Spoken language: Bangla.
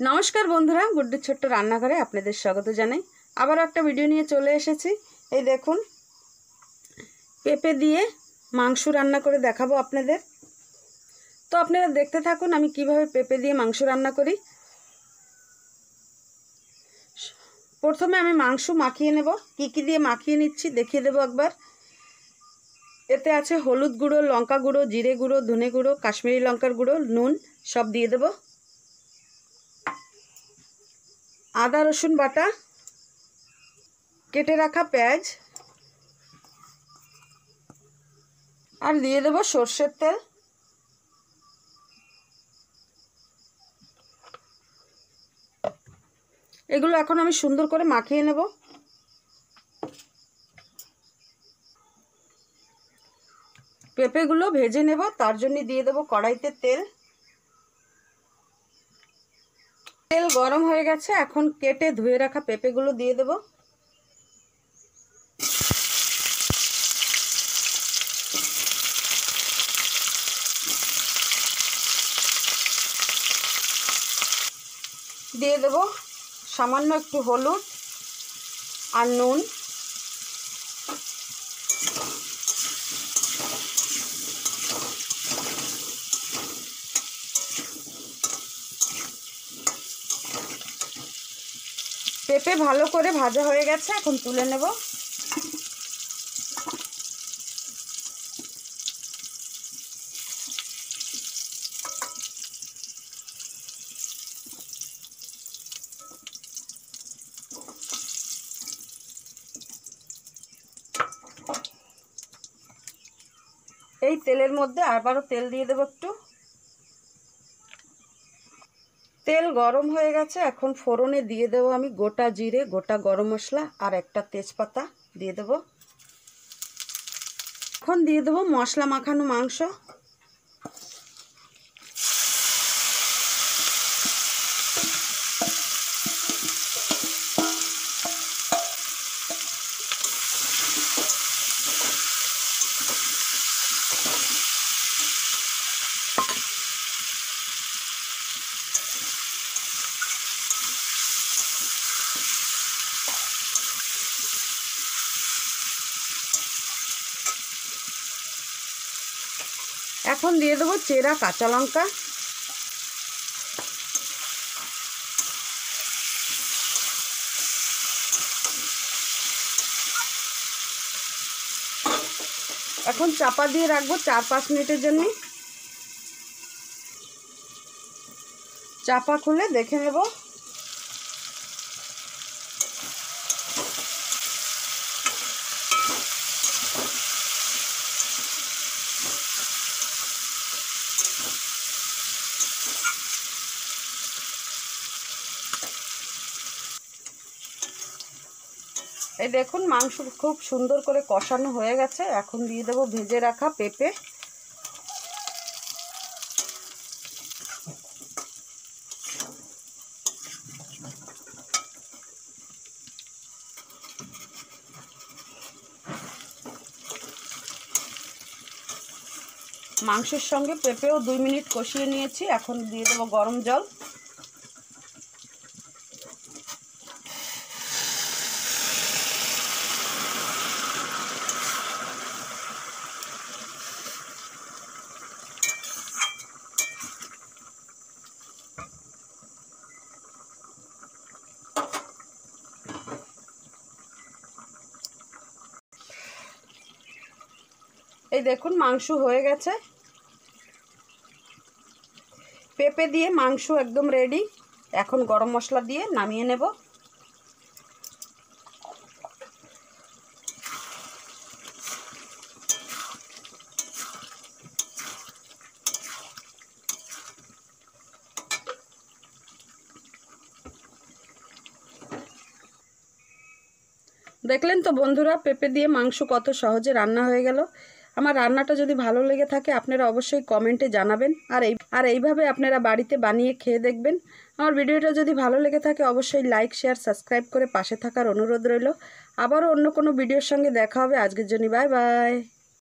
नमस्कार बंधुरा गुड्डू छोट्ट रान्नाघरे आपनादेर स्वागत जानाई। आबार एक भिडियो निये चले एसेछि। এই দেখুন পেঁপে দিয়ে মাংস রান্না করে দেখাবো আপনাদের। তো আপনারা দেখতে থাকুন আমি কিভাবে পেঁপে দিয়ে মাংস রান্না করি। প্রথমে আমি মাংস মাখিয়ে নেব। কি দিয়ে মাখিয়ে নিচ্ছি দেখিয়ে দেব একবার। এতে আছে হলুদ গুঁড়ো, লঙ্কা গুঁড়ো, জিরে গুঁড়ো, ধনে গুঁড়ো, কাশ্মীরি লঙ্কার গুঁড়ো, নুন সব দিয়ে দেব। आदा रसुन बाटा, केटे रखा पेঁয়াজ और दिए देव सर्षेर तेल। एगुलो एखन आमी सुंदर करे माखिए नेब। पेঁপেগুলো भेजे नेब, तार जन्य दिए देव कड़ाईते तेल। तेल गरम हो गेছে, এখন কেটে ধুয়ে রাখা পেঁপেগুলো দিয়ে দেব। দিয়ে দেব সামান্য একটু হলুদ আর নুন। पेঁপে ভালো করে ভাজা হয়ে গেছে, এখন তুলে নেব। এই তেলের মধ্যে আবারও তেল দিয়ে দেব একটু। तेल गरम हो गेছে, এখন ফোড়নে দিয়ে দেব আমি গোটা জিরে, গোটা গরম মশলা আর একটা তেজপাতা দিয়ে দেব। এখন দিয়ে দেব মশলা মাখানো মাংস। এখন দিয়ে দেব চেরা কাঁচা লঙ্কা। এখন চাপা দিয়ে রাখবো 4-5 মিনিটের জন্য। চাপা খুলে দেখে নেব। এই দেখুন মাংস খুব সুন্দর করে কষানো হয়ে গেছে। এখন দিয়ে দেব ভেজে রাখা পেঁপে। মাংসের সঙ্গে পেঁপেও 2 মিনিট কষিয়ে নিয়েছি। এখন দিয়ে দেব গরম জল। এই দেখুন মাংস হয়ে গেছে। পেঁপে দিয়ে মাংস একদম রেডি। এখন গরম মশলা দিয়ে নামিয়ে নেব। দেখলেন তো বন্ধুরা পেঁপে দিয়ে মাংস কত সহজে রান্না হয়ে গেল। আমার রান্নাটা যদি ভালো লেগে থাকে আপনারা অবশ্যই কমেন্টে জানাবেন। আর এইভাবে আপনারা বাড়িতে বানিয়ে খেয়ে দেখবেন। আমার ভিডিওটা যদি ভালো লেগে থাকে অবশ্যই লাইক, শেয়ার, সাবস্ক্রাইব করে পাশে থাকার অনুরোধ রইল। আবারও অন্য কোনো ভিডিওর সঙ্গে দেখা হবে। আজকের জন্য বাই বাই।